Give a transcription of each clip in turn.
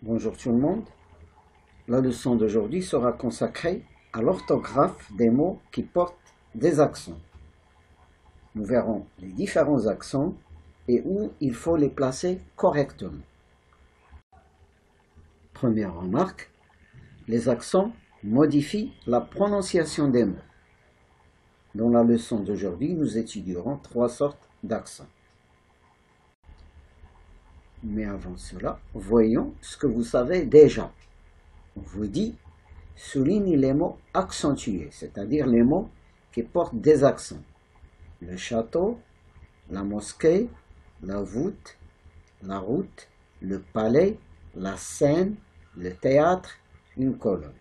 Bonjour tout le monde. La leçon d'aujourd'hui sera consacrée à l'orthographe des mots qui portent des accents. Nous verrons les différents accents et où il faut les placer correctement. Première remarque, les accents modifient la prononciation des mots. Dans la leçon d'aujourd'hui, nous étudierons 3 sortes d'accents. Mais avant cela, voyons ce que vous savez déjà. On vous dit, souligne les mots accentués, c'est-à-dire les mots qui portent des accents. Le château, la mosquée, la voûte, la route, le palais, la scène, le théâtre, une colonne.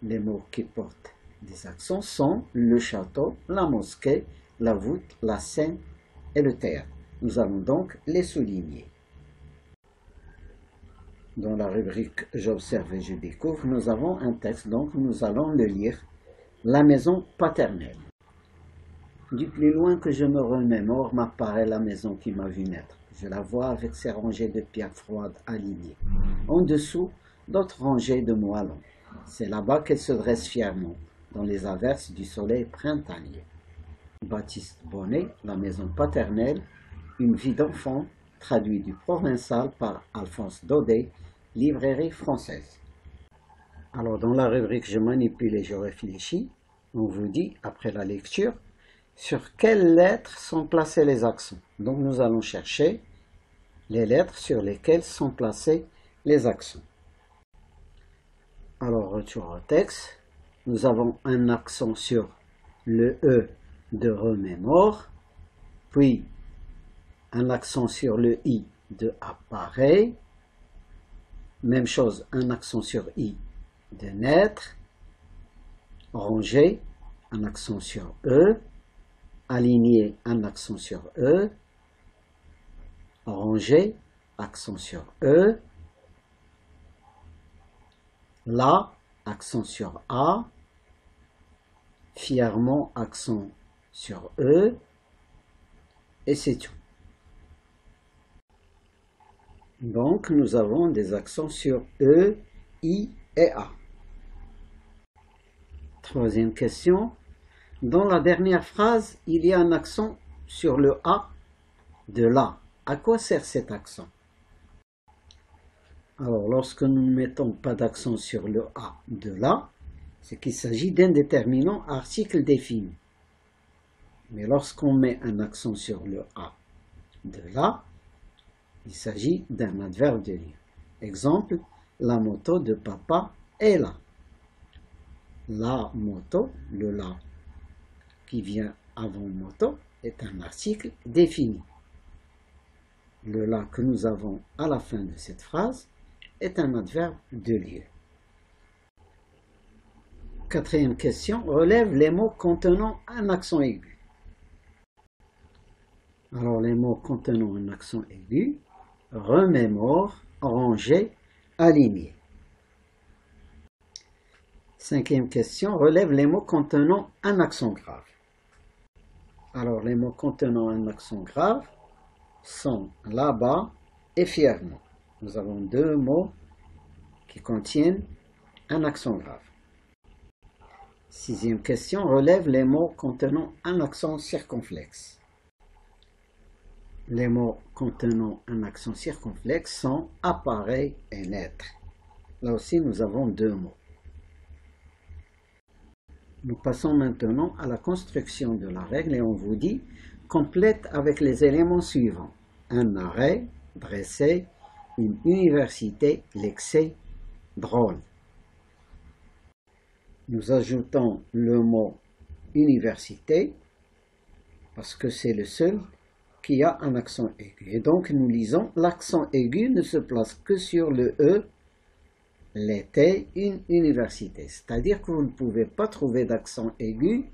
Les mots qui portent des accents sont le château, la mosquée, la voûte, la scène et le théâtre. Nous allons donc les souligner. Dans la rubrique « J'observe et je découvre », nous avons un texte, donc nous allons le lire. La maison paternelle. Du plus loin que je me remémore, m'apparaît la maison qui m'a vu naître. Je la vois avec ses rangées de pierres froides alignées. En dessous, d'autres rangées de moellons. C'est là-bas qu'elle se dresse fièrement, dans les averses du soleil printanier. Baptiste Bonnet, La maison paternelle, une vie d'enfant, traduit du provençal par Alphonse Daudet, librairie française. Alors dans la rubrique « Je manipule et je réfléchis », on vous dit, après la lecture, sur quelles lettres sont placés les accents. Donc nous allons chercher les lettres sur lesquelles sont placés les accents. Alors retour au texte, nous avons un accent sur le E de remémore, puis un accent sur le I de appareil, même chose, un accent sur I de naître, rangé, un accent sur E, aligné, un accent sur E, rangé, accent sur E, là, accent sur A, fièrement, accent sur E, et c'est tout. Donc, nous avons des accents sur E, I et A. Troisième question. Dans la dernière phrase, il y a un accent sur le A de là. À quoi sert cet accent? Alors, lorsque nous ne mettons pas d'accent sur le A de là, c'est qu'il s'agit d'un déterminant article défini. Mais lorsqu'on met un accent sur le A de là, il s'agit d'un adverbe de lien. Exemple, la moto de papa est là. La moto, le là qui vient avant moto, est un article défini. Le là que nous avons à la fin de cette phrase est un adverbe de lieu. Quatrième question, relève les mots contenant un accent aigu. Alors les mots contenant un accent aigu, remémore, rangé, aligné. Cinquième question, relève les mots contenant un accent grave. Alors les mots contenant un accent grave sont là-bas et fièrement. Nous avons 2 mots qui contiennent un accent grave. Sixième question, relève les mots contenant un accent circonflexe. Les mots contenant un accent circonflexe sont appareil et naître. Là aussi, nous avons 2 mots. Nous passons maintenant à la construction de la règle et on vous dit complète avec les éléments suivants. Un arrêt, dressé, une université, l'excès, drôle. Nous ajoutons le mot université parce que c'est le seul qui a un accent aigu. Et donc nous lisons l'accent aigu ne se place que sur le E, l'était une université. C'est-à-dire que vous ne pouvez pas trouver d'accent aigu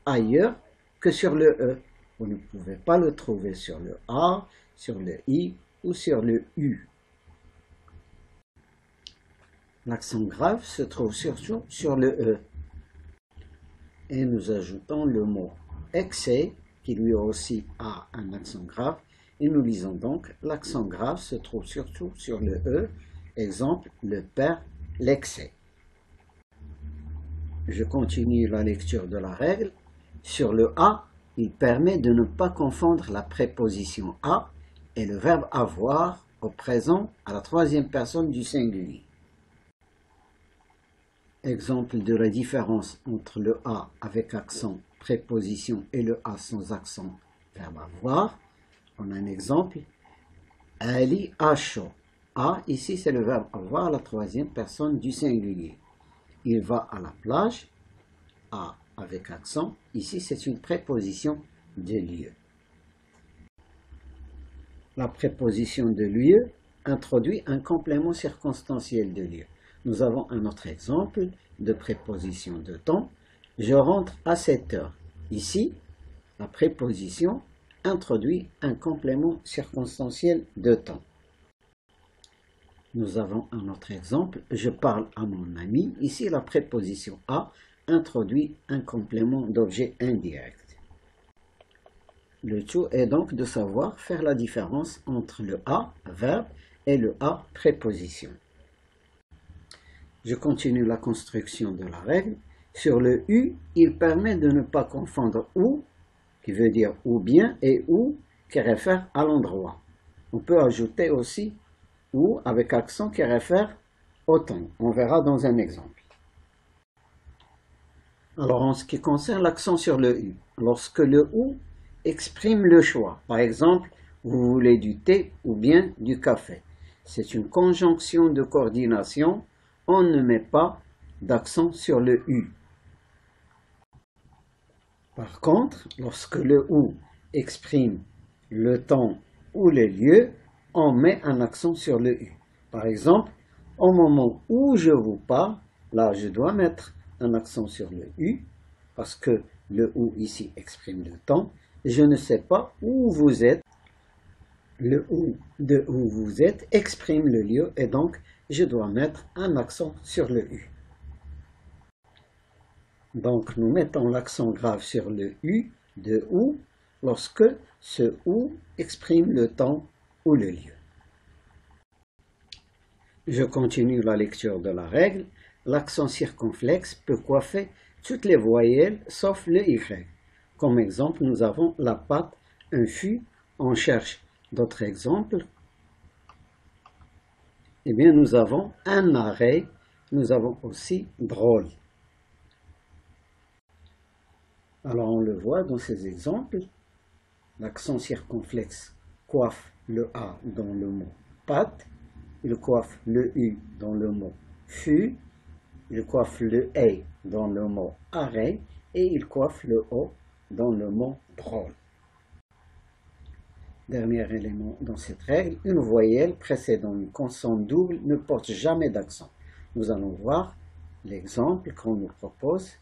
ailleurs que sur le E. Vous ne pouvez pas le trouver sur le A, sur le I ou sur le U. L'accent grave se trouve surtout sur le E. Et nous ajoutons le mot excès, qui lui aussi a un accent grave, Et nous lisons donc, l'accent grave se trouve surtout sur le E, exemple, le père, l'excès. Je continue la lecture de la règle. Sur le A, il permet de ne pas confondre la préposition à et le verbe avoir au présent à la troisième personne du singulier. Exemple de la différence entre le A avec accent préposition et le A sans accent verbe avoir. On a un exemple. Ali a chaud. A, ici c'est le verbe avoir à la troisième personne du singulier. Il va à la plage. A avec accent. Ici c'est une préposition de lieu. La préposition de lieu introduit un complément circonstanciel de lieu. Nous avons un autre exemple de préposition de temps. Je rentre à 7 heures. Ici, la préposition introduit un complément circonstanciel de temps. Nous avons un autre exemple. Je parle à mon ami. Ici, la préposition à introduit un complément d'objet indirect. Le tout est donc de savoir faire la différence entre le à, verbe, et le à, préposition. Je continue la construction de la règle. Sur le U, il permet de ne pas confondre ou, qui veut dire ou bien, et ou, qui réfère à l'endroit. On peut ajouter aussi ou avec accent qui réfère au temps. On verra dans un exemple. Alors, en ce qui concerne l'accent sur le U, lorsque le ou exprime le choix. Par exemple, vous voulez du thé ou bien du café. C'est une conjonction de coordination. On ne met pas d'accent sur le U. Par contre, lorsque le ou exprime le temps ou les lieux, on met un accent sur le U. Par exemple, au moment où je vous parle, là je dois mettre un accent sur le U parce que le ou ici exprime le temps. Je ne sais pas où vous êtes. Le ou de où vous êtes exprime le lieu et donc je dois mettre un accent sur le U. Donc nous mettons l'accent grave sur le U de où lorsque ce où exprime le temps ou le lieu. Je continue la lecture de la règle. L'accent circonflexe peut coiffer toutes les voyelles sauf le Y. Comme exemple, nous avons la pâte, un fût. On cherche d'autres exemples. Eh bien, nous avons un arrêt. Nous avons aussi drôle. Alors, on le voit dans ces exemples. L'accent circonflexe coiffe le A dans le mot pâte. Il coiffe le U dans le mot fût. Il coiffe le E dans le mot arrêt. Et il coiffe le O dans le mot drôle. Dernier élément dans cette règle, une voyelle précédant une consonne double ne porte jamais d'accent. Nous allons voir l'exemple qu'on nous propose.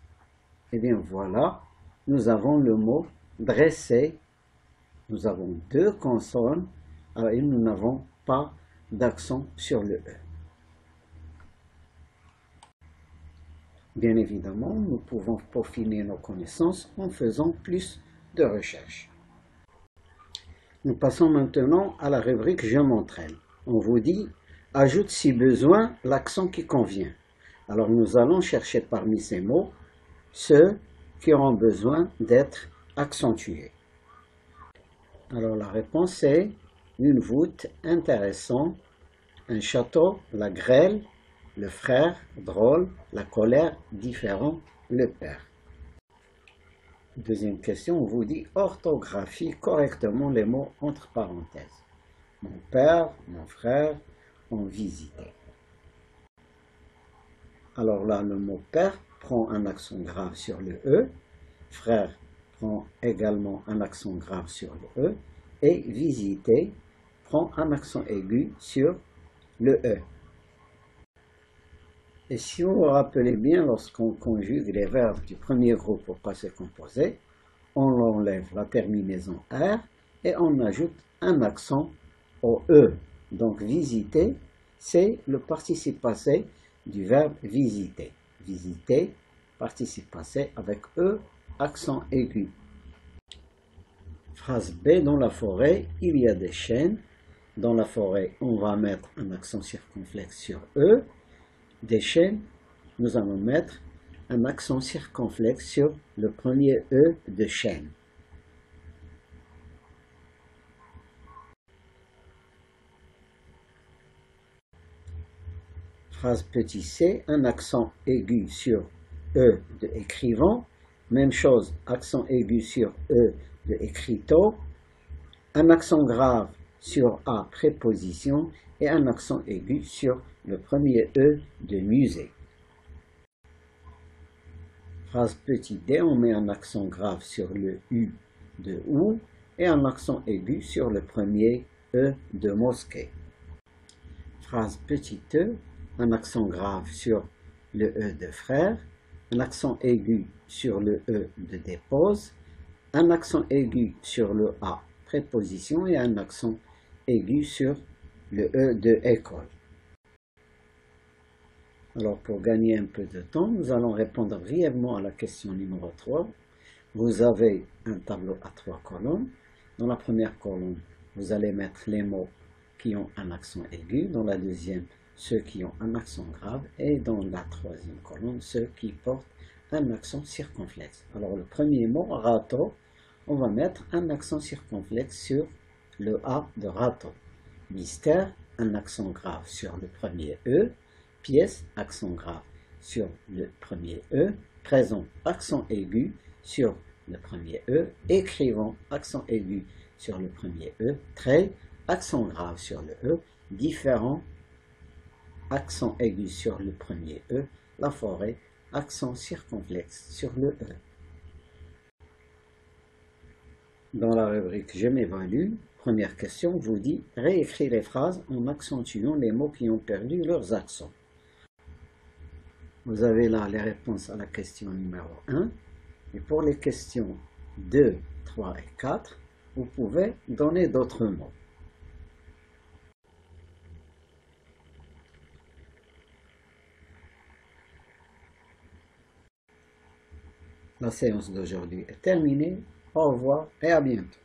Eh bien voilà, nous avons le mot dresser. Nous avons deux consonnes et nous n'avons pas d'accent sur le E. Bien évidemment, nous pouvons peaufiner nos connaissances en faisant plus de recherches. Nous passons maintenant à la rubrique « Je m'entraîne ». On vous dit « Ajoute si besoin l'accent qui convient ». Alors nous allons chercher parmi ces mots ceux qui auront besoin d'être accentués. Alors la réponse est une voûte, intéressant, un château, la grêle, le frère, drôle, la colère, différent, le père. Deuxième question, on vous dit orthographie correctement les mots entre parenthèses. Mon père, mon frère ont visité. Alors là, le mot père prend un accent grave sur le E, frère prend également un accent grave sur le E, et visiter prend un accent aigu sur le E. Et si vous vous rappelez bien, lorsqu'on conjugue les verbes du premier groupe au passé composé, on enlève la terminaison R et on ajoute un accent au E. Donc visiter, c'est le participe passé du verbe visiter. Visiter, participe passé avec E, accent aigu. Phrase B, dans la forêt, il y a des chênes. Dans la forêt, on va mettre un accent circonflexe sur E. Des chênes, nous allons mettre un accent circonflexe sur le premier E de chêne. Phrase petit c, un accent aigu sur E de écrivant. Même chose, accent aigu sur E de écriteau. Un accent grave sur A préposition et un accent aigu sur le premier E de musée. Phrase petit d, on met un accent grave sur le U de ou et un accent aigu sur le premier E de mosquée. Phrase petit e, un accent grave sur le E de frère, un accent aigu sur le E de dépose, un accent aigu sur le A préposition et un accent aigu sur le E de école. Alors pour gagner un peu de temps, nous allons répondre brièvement à la question numéro 3. Vous avez un tableau à 3 colonnes. Dans la première colonne, vous allez mettre les mots qui ont un accent aigu. Dans la deuxième, ceux qui ont un accent grave. Et dans la troisième colonne, ceux qui portent un accent circonflexe. Alors le premier mot, râteau, on va mettre un accent circonflexe sur le A de râteau. Mystère, un accent grave sur le premier E. Pièce, accent grave sur le premier E. Présent, accent aigu sur le premier E. Écrivant, accent aigu sur le premier E. Trait, accent grave sur le E. Différent, accent aigu sur le premier E. La forêt, accent circonflexe sur le E. Dans la rubrique « Je m'évalue », première question vous dit « Réécris les phrases en accentuant les mots qui ont perdu leurs accents ». Vous avez là les réponses à la question numéro 1. Et pour les questions 2, 3 et 4, vous pouvez donner d'autres mots. La séance d'aujourd'hui est terminée. Au revoir et à bientôt.